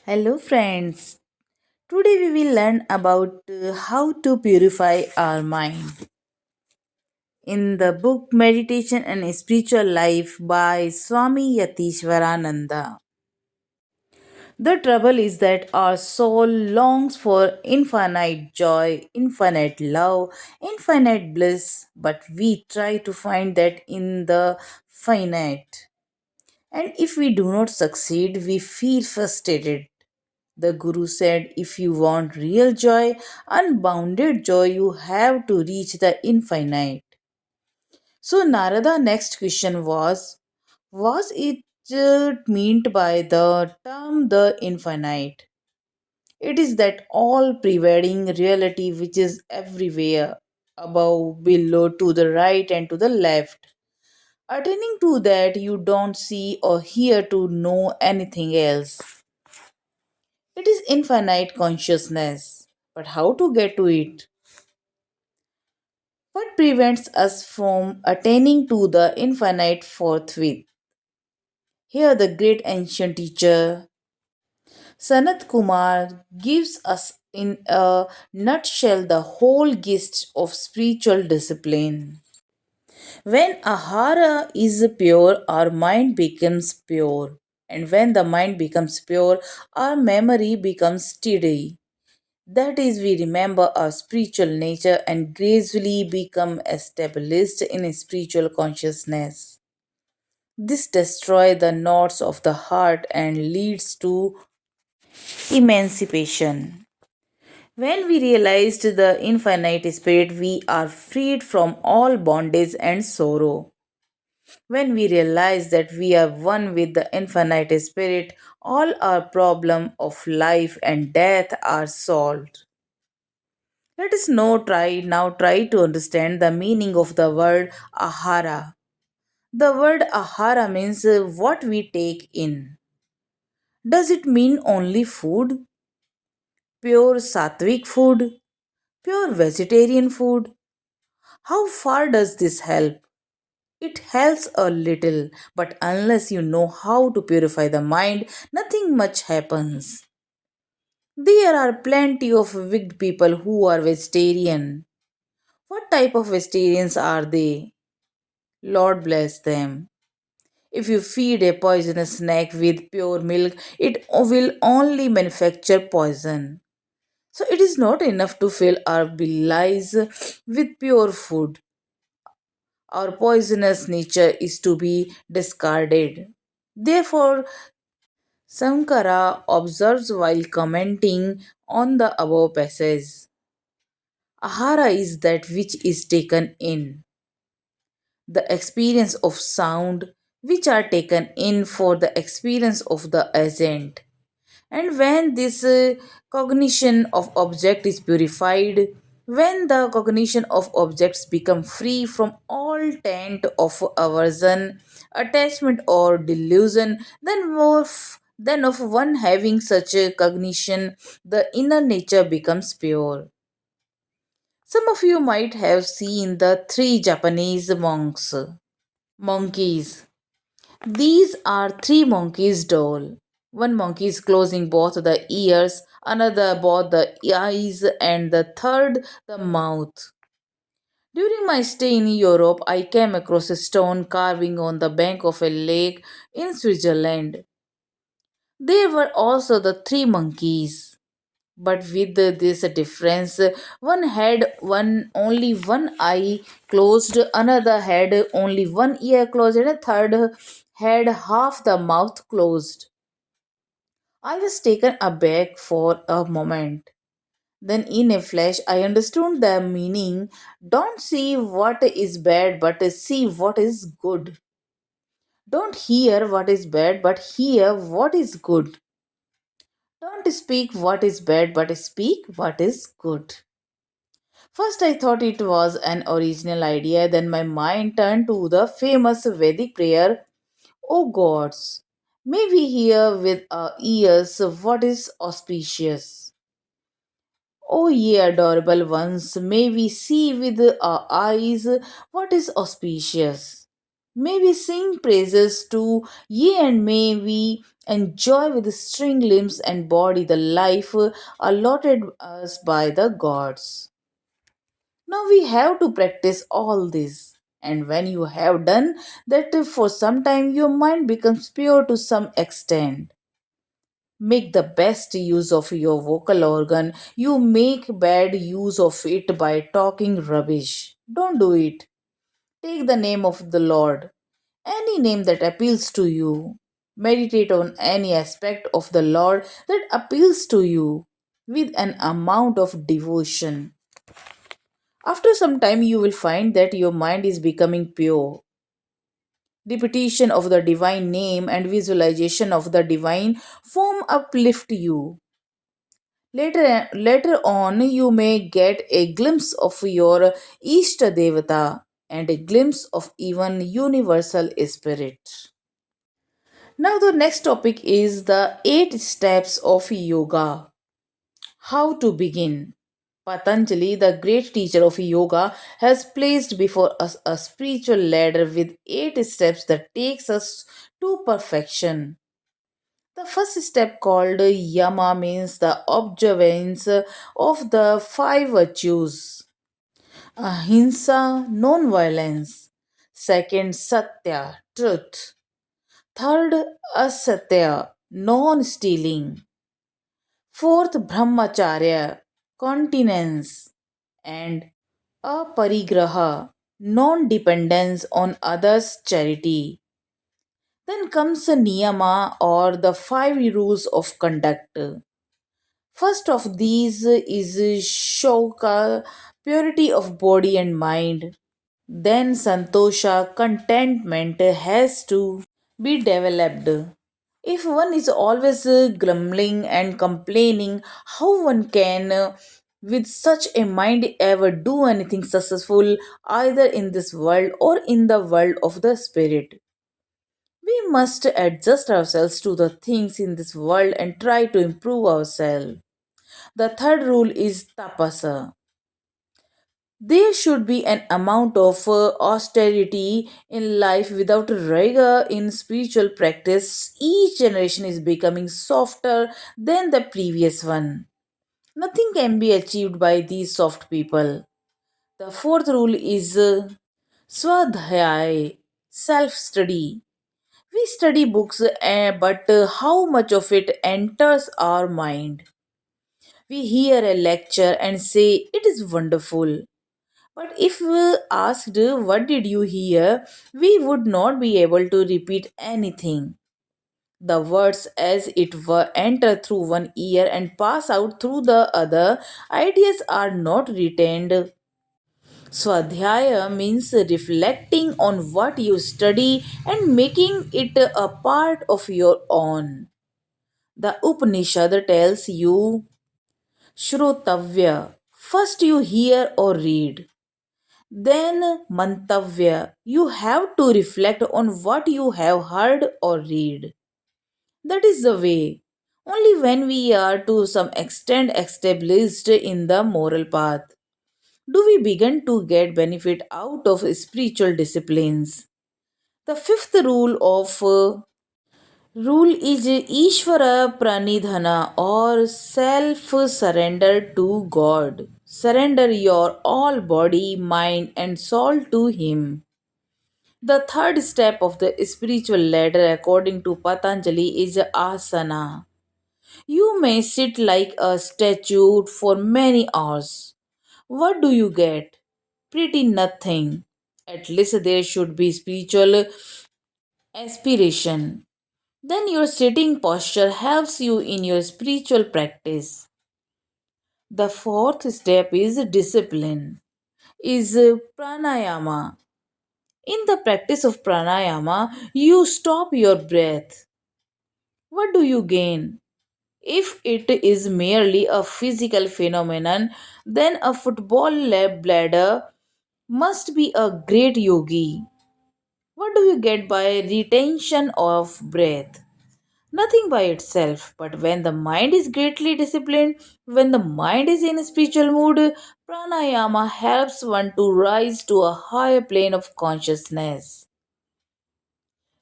Hello, friends. Today we will learn about how to purify our mind. In the book Meditation and Spiritual Life by Swami Yatishwarananda. The trouble is that our soul longs for infinite joy, infinite love, infinite bliss, but we try to find that in the finite. And if we do not succeed, we feel frustrated. The Guru said, if you want real joy, unbounded joy, you have to reach the infinite. So, Narada next question was it meant by the term the infinite? It is that all pervading reality which is everywhere, above, below, to the right, and to the left. Attaining to that, you don't see or hear to know anything else. It is infinite consciousness. But how to get to it? What prevents us from attaining to the infinite forthwith? Here, the great ancient teacher Sanat Kumar gives us in a nutshell the whole gist of spiritual discipline. When ahara is pure, our mind becomes pure. And when the mind becomes pure, our memory becomes steady. That is, we remember our spiritual nature and gradually become established in spiritual consciousness. This destroys the knots of the heart and leads to emancipation. When we realized the infinite spirit, we are freed from all bondage and sorrow. When we realize that we are one with the infinite spirit, all our problems of life and death are solved. Let us now try to understand the meaning of the word ahara. The word ahara means what we take in. Does it mean only food? Pure sattvic food? Pure vegetarian food? How far does this help? It helps a little, but unless you know how to purify the mind, nothing much happens. There are plenty of wicked people who are vegetarian. What type of vegetarians are they? Lord bless them. If you feed a poisonous snake with pure milk, it will only manufacture poison. So it is not enough to fill our bellies with pure food. Our poisonous nature is to be discarded. Therefore, Sankara observes while commenting on the above passage. Ahara is that which is taken in. The experience of sound, which are taken in for the experience of the agent. And when this cognition of object is purified, when the cognition of objects become free from all taint of aversion, attachment or delusion, then of one having such a cognition, the inner nature becomes pure. Some of you might have seen the three Japanese monkeys. These are three monkeys doll. One monkey is closing both the ears, another both the eyes, and the third the mouth. During my stay in Europe, I came across a stone carving on the bank of a lake in Switzerland. There were also the three monkeys, but with this difference, one had one only one eye closed, another had only one ear closed, and a third had half the mouth closed. I was taken aback for a moment. Then, in a flash, I understood the meaning. Don't see what is bad, but see what is good. Don't hear what is bad, but hear what is good. Don't speak what is bad, but speak what is good. First, I thought it was an original idea, then my mind turned to the famous Vedic prayer, O gods, may we hear with our ears what is auspicious. O ye adorable ones, may we see with our eyes what is auspicious. May we sing praises to ye, and may we enjoy with string limbs and body the life allotted us by the gods. Now we have to practice all this. And when you have done that for some time, your mind becomes pure to some extent. Make the best use of your vocal organ. You make bad use of it by talking rubbish. Don't do it. Take the name of the Lord, any name that appeals to you. Meditate on any aspect of the Lord that appeals to you with an amount of devotion. After some time, you will find that your mind is becoming pure. Repetition of the divine name and visualization of the divine form uplift you. Later on, you may get a glimpse of your Ishta Devata and a glimpse of even universal spirit. Now, the next topic is the 8 steps of yoga. How to begin? Patanjali, the great teacher of yoga, has placed before us a spiritual ladder with 8 steps that takes us to perfection. The first step, called yama, means the observance of the 5 virtues. Ahimsa, non-violence. Second, satya, truth. Third, asatya, non-stealing. Fourth, brahmacharya, continence. And aparigraha, non-dependence on others' charity. Then comes a niyama, or the 5 rules of conduct. First of these is shoka, purity of body and mind. Then santosha, contentment, has to be developed. If one is always grumbling and complaining, how one can, with such a mind, ever do anything successful either in this world or in the world of the spirit? We must adjust ourselves to the things in this world and try to improve ourselves. The third rule is tapasa. There should be an amount of austerity in life without rigor in spiritual practice. Each generation is becoming softer than the previous one. Nothing can be achieved by these soft people. The fourth rule is swadhyay, self study. We study books, but how much of it enters our mind? We hear a lecture and say it is wonderful. But if we asked what did you hear, we would not be able to repeat anything. The words, as it were, enter through one ear and pass out through the other. Ideas are not retained. Swadhyaya means reflecting on what you study and making it a part of your own. The Upanishad tells you Shrotavya. First you hear or read. Then Mantavya. You have to reflect on what you have heard or read. That is the way. Only when we are to some extent established in the moral path do we begin to get benefit out of spiritual disciplines. The fifth rule is Ishvara Pranidhana, or self surrender to God. Surrender your all body, mind, and soul to Him. The third step of the spiritual ladder, according to Patanjali, is asana. You may sit like a statue for many hours. What do you get? Pretty nothing. At least there should be spiritual aspiration. Then your sitting posture helps you in your spiritual practice. The fourth step is discipline, is pranayama. In the practice of pranayama, you stop your breath. What do you gain? If it is merely a physical phenomenon, then a football lab bladder must be a great yogi. What do you get by retention of breath? Nothing by itself, but when the mind is greatly disciplined, when the mind is in a spiritual mood, pranayama helps one to rise to a higher plane of consciousness.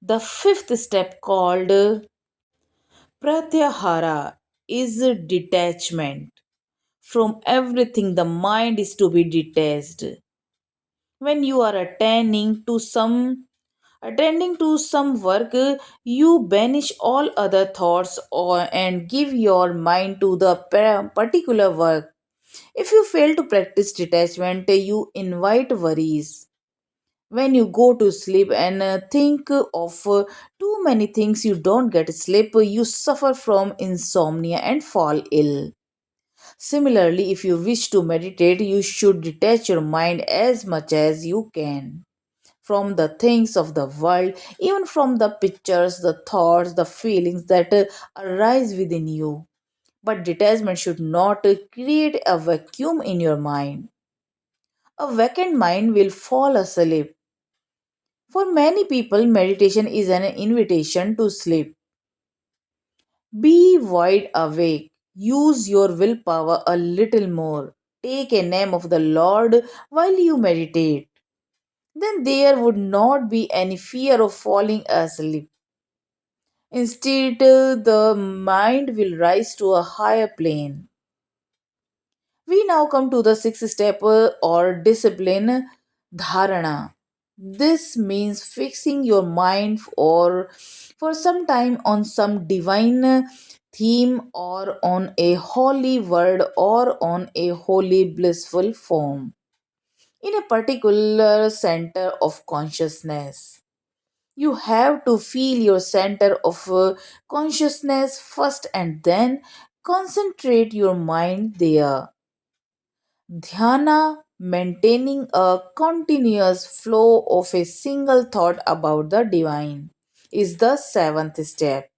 The fifth step, called pratyahara, is detachment. From everything, the mind is to be detached. When you are attending to some work, you banish all other thoughts and give your mind to the particular work. If you fail to practice detachment, you invite worries. When you go to sleep and think of too many things, you don't get sleep, you suffer from insomnia and fall ill. Similarly, if you wish to meditate, you should detach your mind as much as you can from the things of the world, even from the pictures, the thoughts, the feelings that arise within you. But detachment should not create a vacuum in your mind. A vacant mind will fall asleep. For many people, meditation is an invitation to sleep. Be wide awake. Use your willpower a little more. Take a name of the Lord while you meditate. Then there would not be any fear of falling asleep. Instead, the mind will rise to a higher plane. We now come to the sixth step, or discipline, dharana. This means fixing your mind or for some time on some divine theme, or on a holy word, or on a holy blissful form in a particular center of consciousness. You have to feel your center of consciousness first and then concentrate your mind there. Dhyana, maintaining a continuous flow of a single thought about the divine, is the seventh step.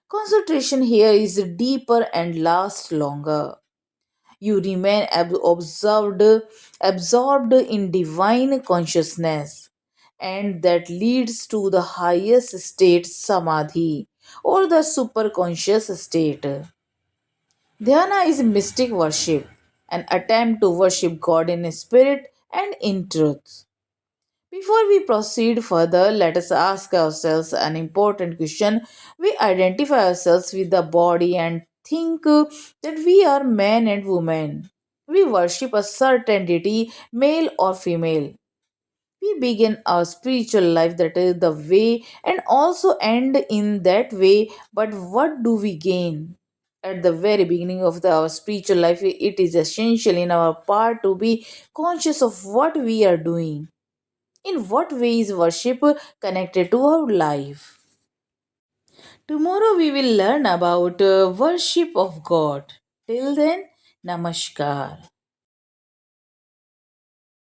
Concentration here is deeper and lasts longer. You remain absorbed in divine consciousness, and that leads to the highest state, samadhi, or the superconscious state. Dhyana is mystic worship, an attempt to worship God in spirit and in truth. Before we proceed further, let us ask ourselves an important question. We identify ourselves with the body and think that we are man and woman. We worship a certain deity, male or female. We begin our spiritual life that is the way and also end in that way, but what do we gain? At the very beginning of our spiritual life, it is essential in our part to be conscious of what we are doing. In what way is worship connected to our life? Tomorrow we will learn about worship of God. Till then, Namaskar.